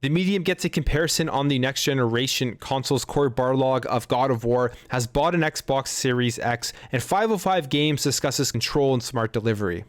The Medium gets a comparison on the next generation consoles. Corey Barlog of God of War has bought an Xbox Series X, and 505 Games discusses control and smart delivery.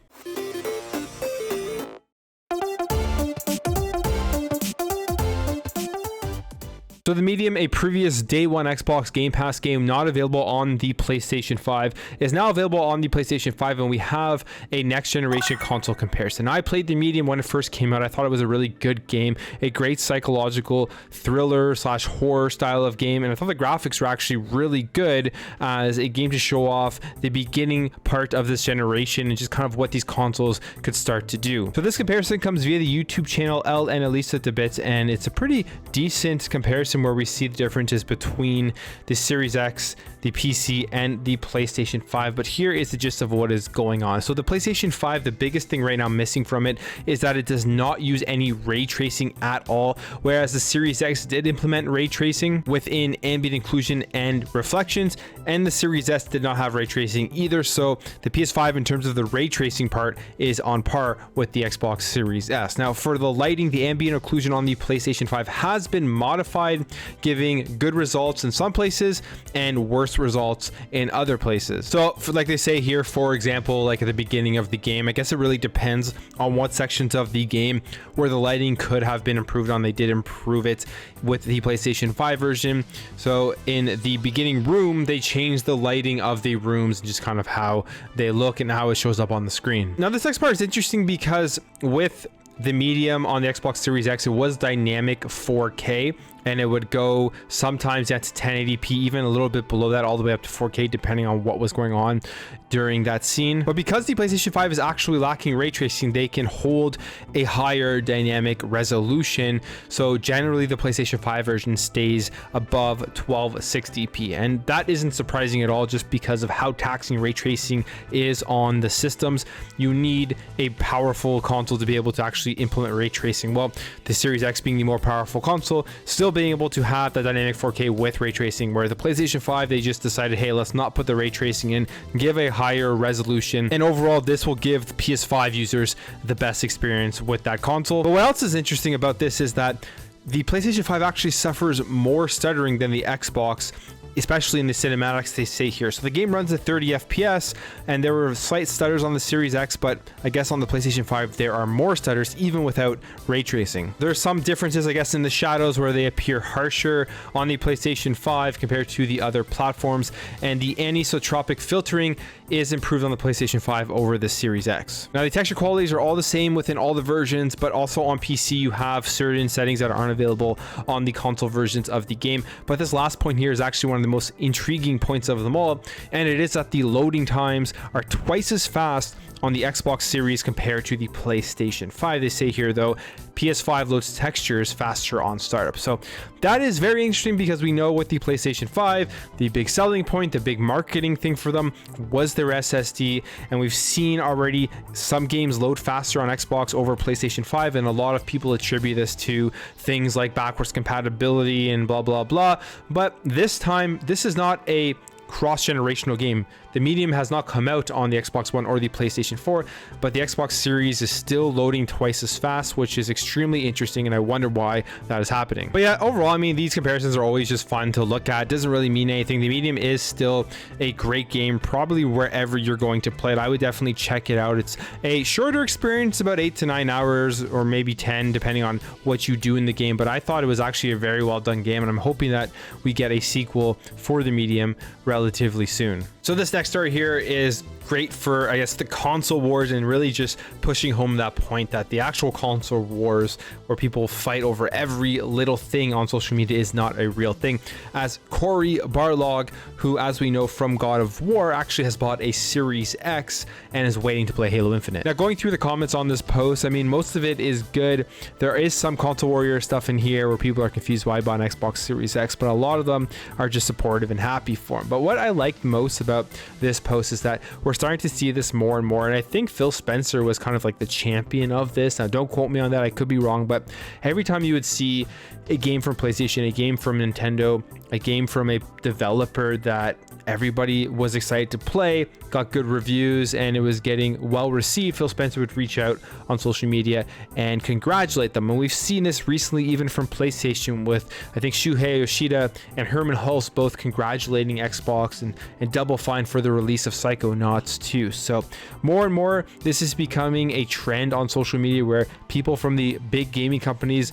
So the Medium, a previous day one Xbox Game Pass game not available on the PlayStation 5, is now available on the PlayStation 5, and we have a next generation console comparison. Now, I played the Medium when it first came out. I thought it was a really good game, a great psychological thriller / horror style of game, and I thought the graphics were actually really good as a game to show off the beginning part of this generation and just kind of what these consoles could start to do. So this comparison comes via the YouTube channel El and Elisa to Bits, and it's a pretty decent comparison where we see the differences between the Series X, the PC, and the PlayStation 5. But here is the gist of what is going on. So the PlayStation 5, the biggest thing right now missing from it is that it does not use any ray tracing at all, whereas the Series X did implement ray tracing within ambient occlusion and reflections, and the Series S did not have ray tracing either. So the PS5, in terms of the ray tracing part, is on par with the Xbox Series S. Now, for the lighting, the ambient occlusion on the PlayStation 5 has been modified, giving good results in some places and worse results in other places. So like they say here, for example, like at the beginning of the game, I guess it really depends on what sections of the game where the lighting could have been improved on. They did improve it with the PlayStation 5 version. So in the beginning room, they changed the lighting of the rooms and just kind of how they look and how it shows up on the screen. Now, this next part is interesting because with the Medium on the Xbox Series X, it was dynamic 4K, and it would go sometimes at 1080p, even a little bit below that, all the way up to 4K, depending on what was going on during that scene. But because the PlayStation 5 is actually lacking ray tracing, they can hold a higher dynamic resolution. So generally, the PlayStation 5 version stays above 1260p, and that isn't surprising at all, just because of how taxing ray tracing is on the systems. You need a powerful console to be able to actually implement ray tracing. Well, the Series X, being the more powerful console, still being able to have the dynamic 4K with ray tracing, where the PlayStation 5, they just decided, hey, let's not put the ray tracing in, give a higher resolution, and overall this will give the PS5 users the best experience with that console. But what else is interesting about this is that the PlayStation 5 actually suffers more stuttering than the Xbox, especially in the cinematics they say here. So the game runs at 30 FPS, and there were slight stutters on the Series X, but I guess on the PlayStation 5 there are more stutters even without ray tracing. There are some differences, I guess, in the shadows where they appear harsher on the PlayStation 5 compared to the other platforms, and the anisotropic filtering is improved on the PlayStation 5 over the Series X. Now, the texture qualities are all the same within all the versions, but also on PC you have certain settings that aren't available on the console versions of the game. But this last point here is actually one of the most intriguing points of them all, and it is that the loading times are twice as fast on the Xbox Series compared to the PlayStation 5. They say here, though, PS5 loads textures faster on startup. So that is very interesting, because we know with the PlayStation 5, the big selling point, the big marketing thing for them was their SSD, and we've seen already some games load faster on Xbox over PlayStation 5, and a lot of people attribute this to things like backwards compatibility and blah blah blah. But this time, this is not a cross-generational game. The Medium has not come out on the Xbox One or the PlayStation 4, but the Xbox Series is still loading twice as fast, which is extremely interesting, and I wonder why that is happening. But yeah, overall, I mean, these comparisons are always just fun to look at. It doesn't really mean anything. The Medium is still a great game, probably wherever you're going to play it. I would definitely check it out. It's a shorter experience, about 8 to 9 hours, or maybe 10, depending on what you do in the game, but I thought it was actually a very well done game, and I'm hoping that we get a sequel for the Medium relatively soon. So this next story here is great for, I guess, the console wars, and really just pushing home that point that the actual console wars where people fight over every little thing on social media is not a real thing, as Corey Barlog, who, as we know from God of War, actually has bought a Series X and is waiting to play Halo Infinite. Now, going through the comments on this post, I mean, most of it is good. There is some console warrior stuff in here where people are confused why I bought an Xbox Series X, but a lot of them are just supportive and happy for him. But what I liked most about this post is that we're starting to see this more and more. And I think Phil Spencer was kind of like the champion of this. Now, don't quote me on that. I could be wrong, but every time you would see a game from PlayStation, a game from Nintendo, a game from a developer that everybody was excited to play, got good reviews, and it was getting well received, Phil Spencer would reach out on social media and congratulate them. And we've seen this recently even from PlayStation with, I think, Shuhei Yoshida and Herman Hulse both congratulating Xbox and Double Fine for the release of Psychonauts 2. So more and more, this is becoming a trend on social media where people from the big gaming companies,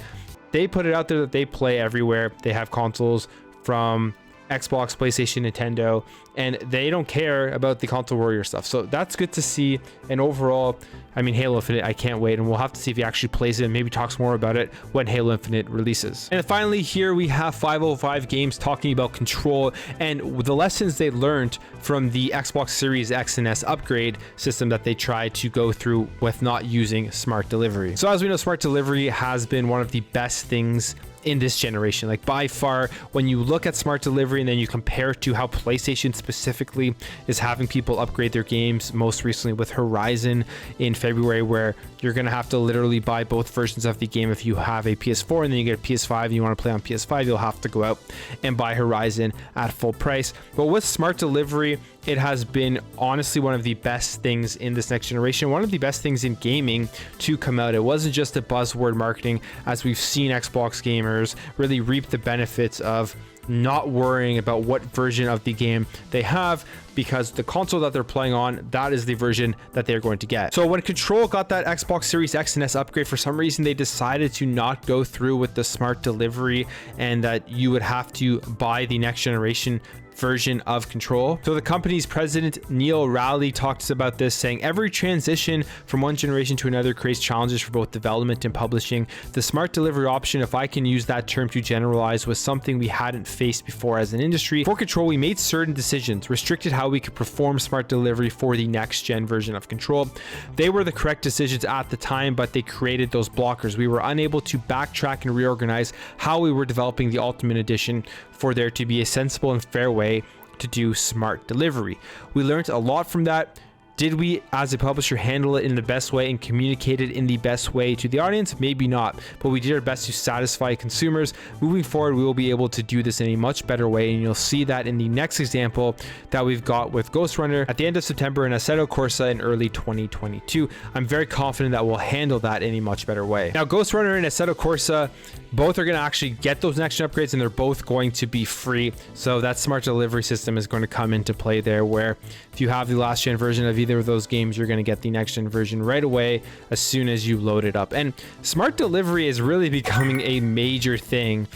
they put it out there that they play everywhere. They have consoles from Xbox, PlayStation, Nintendo, and they don't care about the console warrior stuff. So that's good to see. And overall, I mean, Halo Infinite, I can't wait, and we'll have to see if he actually plays it and maybe talks more about it when Halo Infinite releases. And finally, here we have 505 Games talking about Control and the lessons they learned from the Xbox Series X and S upgrade system that they tried to go through with not using smart delivery. So as we know, smart delivery has been one of the best things in this generation, like by far. When you look at smart delivery and then you compare it to how PlayStation specifically is having people upgrade their games, most recently with Horizon in February, where you're gonna have to literally buy both versions of the game. If you have a PS4 and then you get a PS5 and you want to play on PS5, you'll have to go out and buy Horizon at full price. But with smart delivery, it has been honestly one of the best things in this next generation, one of the best things in gaming to come out. It wasn't just a buzzword marketing, as we've seen Xbox gamers really reap the benefits of not worrying about what version of the game they have, because the console that they're playing on, that is the version that they're going to get. So when Control got that Xbox Series X and S upgrade, for some reason they decided to not go through with the smart delivery and that you would have to buy the next generation version of Control. So the company's president, Neil Rowley, talks about this, saying every transition from one generation to another creates challenges for both development and publishing. The smart delivery option, if I can use that term to generalize, was something we hadn't faced before as an industry. For Control, we made certain decisions, restricted how we could perform smart delivery for the next gen version of Control. They were the correct decisions at the time, but they created those blockers. We were unable to backtrack and reorganize how we were developing the Ultimate Edition for there to be a sensible and fair way to do smart delivery. We learned a lot from that. Did we, as a publisher, handle it in the best way and communicate it in the best way to the audience? Maybe not, but we did our best to satisfy consumers. Moving forward, we will be able to do this in a much better way, and you'll see that in the next example that we've got with Ghost Runner at the end of September and Assetto Corsa in early 2022. I'm very confident that we'll handle that in a much better way. Now, Ghost Runner and Assetto Corsa, both are going to actually get those next gen upgrades, and they're both going to be free. So that smart delivery system is going to come into play there, where if you have the last gen version of either of those games, you're going to get the next gen version right away as soon as you load it up. And smart delivery is really becoming a major thing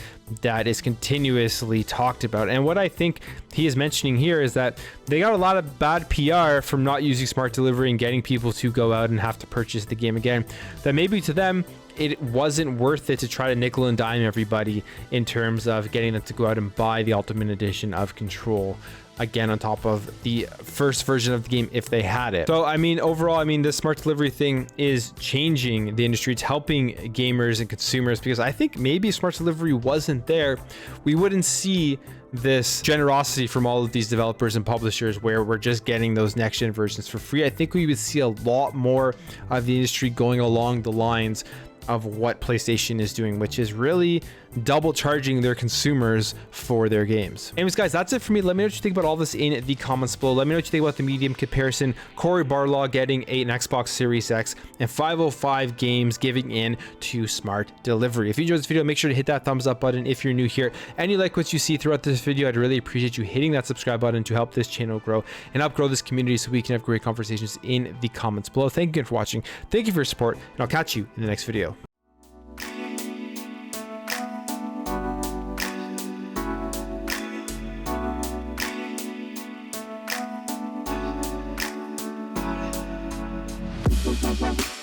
that is continuously talked about. And what I think he is mentioning here is that they got a lot of bad PR from not using smart delivery and getting people to go out and have to purchase the game again, that maybe to them it wasn't worth it to try to nickel and dime everybody in terms of getting them to go out and buy the Ultimate Edition of Control again on top of the first version of the game if they had it. So I mean, overall, I mean, this smart delivery thing is changing the industry. It's helping gamers and consumers, because I think maybe if smart delivery wasn't there, we wouldn't see this generosity from all of these developers and publishers where we're just getting those next gen versions for free. I think we would see a lot more of the industry going along the lines of what PlayStation is doing, which is really double charging their consumers for their games. Anyways, guys, that's it for me. Let me know what you think about all this in the comments below. Let me know what you think about the medium comparison, Corey Barlaw getting an Xbox Series X, and 505 Games giving in to smart delivery. If you enjoyed this video, make sure to hit that thumbs up button if you're new here and you like what you see throughout this video. I'd really appreciate you hitting that subscribe button to help this channel grow and help grow this community so we can have great conversations in the comments below. Thank you again for watching. Thank you for your support, and I'll catch you in the next video. Bye.